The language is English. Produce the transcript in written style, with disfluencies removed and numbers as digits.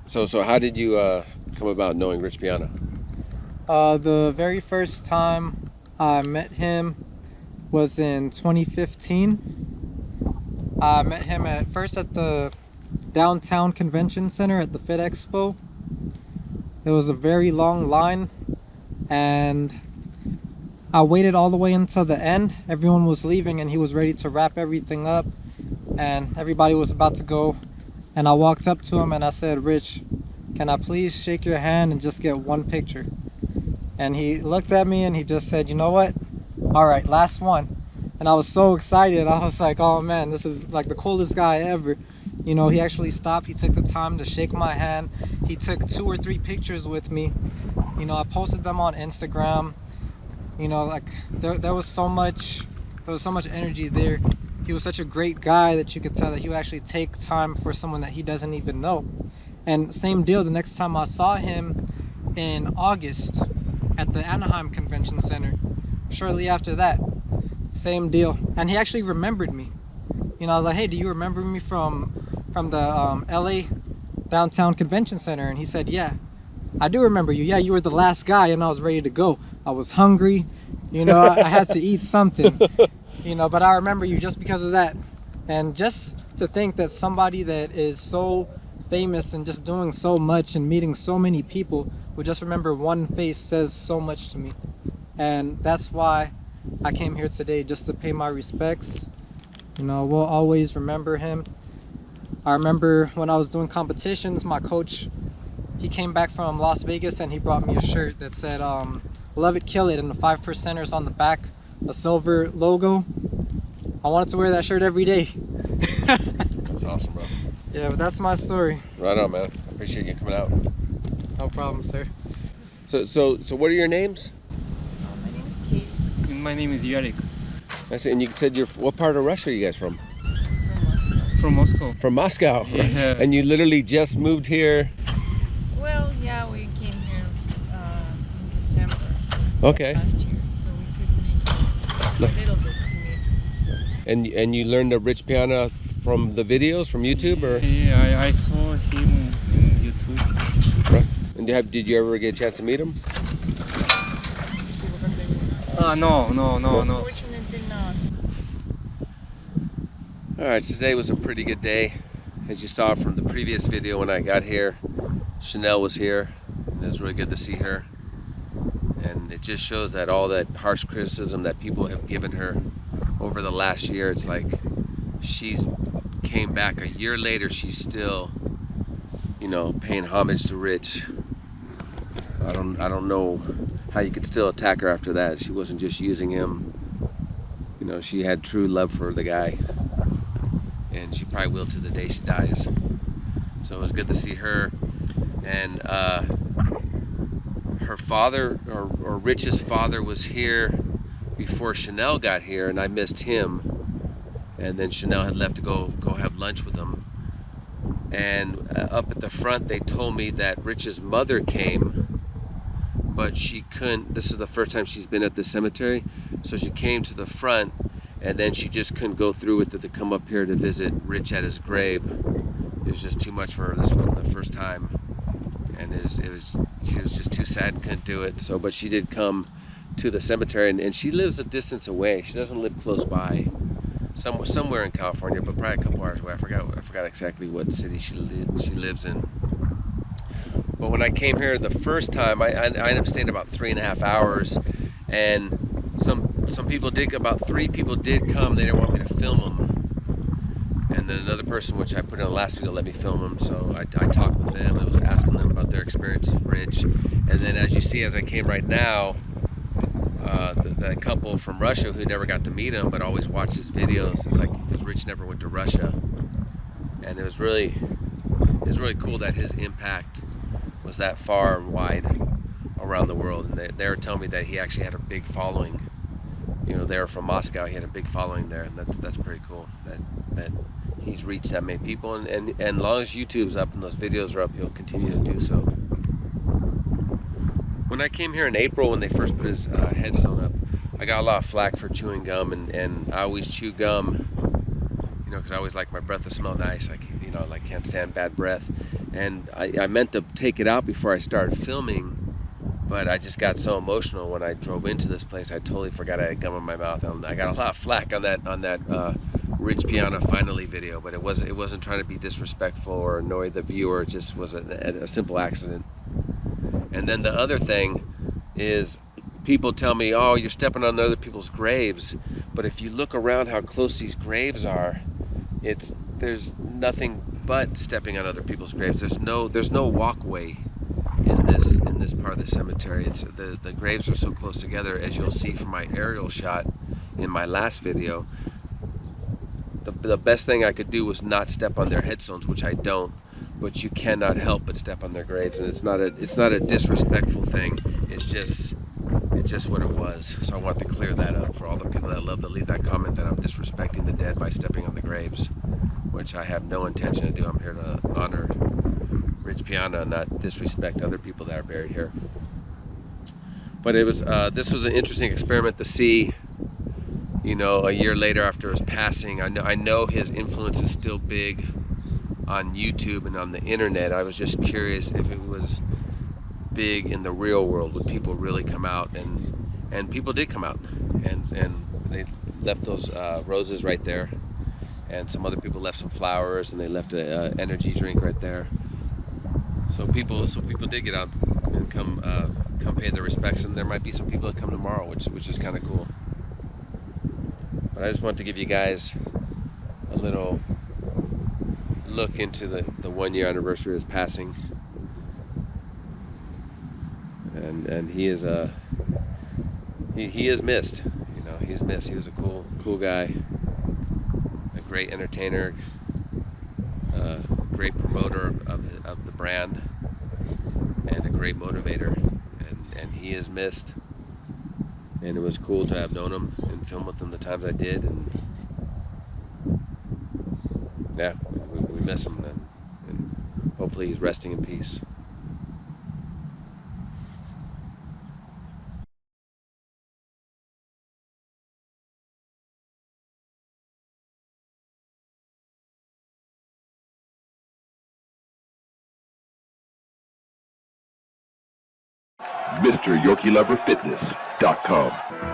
So how did you come about knowing Rich Piana? The very first time I met him was in 2015. I met him at first at the downtown convention center at the Fit Expo. It was a very long line, and I waited all the way until the end. Everyone was leaving and he was ready to wrap everything up, and everybody was about to go. And I walked up to him and I said, "Rich, can I please shake your hand and just get one picture?" And he looked at me and he just said, "You know what? All right, last one." And I was so excited. I was like, "Oh man, this is like the coolest guy ever." You know, he actually stopped. He took the time to shake my hand. He took 2 or 3 pictures with me. You know, I posted them on Instagram. You know, like there was so much energy there. He was such a great guy that you could tell that he would actually take time for someone that he doesn't even know. And same deal, the next time I saw him in August at the Anaheim Convention Center, shortly after that, same deal. And he actually remembered me. You know, I was like, "Hey, do you remember me from the LA Downtown Convention Center?" And he said, "Yeah, I do remember you. Yeah, you were the last guy," and I was ready to go. I was hungry, you know, I had to eat something, you know, but I remember you just because of that. And just to think that somebody that is so famous and just doing so much and meeting so many people would just remember one face says so much to me. And that's why I came here today, just to pay my respects. You know, we'll always remember him. I remember when I was doing competitions, my coach, he came back from Las Vegas and he brought me a shirt that said "Love it, kill it," and the 5%ers on the back, a silver logo. I wanted to wear that shirt every day. That's awesome, bro. Yeah, but that's my story. Right on, man. Appreciate you coming out. No problem, sir. So what are your names? My name is Kate. And my name is Yarek I said, and you said what part of Russia are you guys from? From Moscow. from Moscow. From Moscow. Yeah. And you literally just moved here. Well, yeah, we came here in December Okay. last year, so we could make a little bit to meet. And you learned of Rich Piana from the videos from YouTube, or? Yeah, I saw him in YouTube. Right. And did you ever get a chance to meet him? No. Unfortunately not. All right, today was a pretty good day. As you saw from the previous video when I got here, Chanel was here. It was really good to see her. And it just shows that all that harsh criticism that people have given her over the last year, it's like she's came back a year later, she's still, you know, paying homage to Rich. I don't know how you could still attack her after that. She wasn't just using him. You know, she had true love for the guy. And she probably will to the day she dies. So it was good to see her. And her father, or Rich's father, was here before Chanel got here, and I missed him. And then Chanel had left to go have lunch with him. And up at the front, they told me that Rich's mother came, but she couldn't. This is the first time she's been at the cemetery, so she came to the front, and then she just couldn't go through with it to come up here to visit Rich at his grave. It was just too much for her. This wasn't the first time, and she was just too sad and couldn't do it. So, but she did come to the cemetery, and she lives a distance away. She doesn't live close by, somewhere in California, but probably a couple hours away. I forgot exactly what city she lives in. But when I came here the first time, I ended up staying about 3.5 hours, and some people did, about 3 people did come. They didn't want me to film them. And then another person, which I put in the last video, let me film them. So I talked with them. I was asking them about their experience with Rich. And then as you see, as I came right now, the couple from Russia who never got to meet him, but always watched his videos. It's like, because Rich never went to Russia. And it was really cool that his impact was that far and wide around the world. And they were telling me that he actually had a big following. You know, they were from Moscow. He had a big following there, and that's pretty cool that he's reached that many people. And as long as YouTube's up and those videos are up, he'll continue to do so. When I came here in April, when they first put his headstone up, I got a lot of flack for chewing gum, and I always chew gum, you because I always like my breath to smell nice. Can't stand bad breath. And I meant to take it out before I started filming, but I just got so emotional when I drove into this place. I totally forgot I had gum in my mouth. I got a lot of flack on that Rich Piana finally video, but it wasn't trying to be disrespectful or annoy the viewer. It just was a simple accident. And then the other thing is, people tell me, oh, you're stepping on other people's graves, but if you look around how close these graves are, there's nothing but stepping on other people's graves. There's no walkway in this part of the cemetery. The graves are so close together, as you'll see from my aerial shot in my last video. The best thing I could do was not step on their headstones, which I don't, but you cannot help but step on their graves, and it's not a disrespectful thing. It's just what it was. So I want to clear that up for all the people that love to leave that comment that I'm disrespecting the dead by stepping on the graves, which I have no intention to do. I'm here to honor Rich Piana and not disrespect other people that are buried here. But this was an interesting experiment to see, a year later after his passing. I know his influence is still big on YouTube and on the internet. I was just curious if it was big in the real world. Would people really come out? And people did come out, and they left those roses right there, and some other people left some flowers, and they left an energy drink right there. So people did get out and come pay their respects, and there might be some people that come tomorrow, which is kind of cool. But I just wanted to give you guys a little look into the 1 year anniversary of his passing. And he is he is missed. He's missed. He was a cool guy, a great entertainer, great promoter of the brand, and a great motivator. And he is missed. And it was cool to have known him and film with him the times I did. And yeah, we miss him, and hopefully he's resting in peace. MrYorkieLoverFitness.com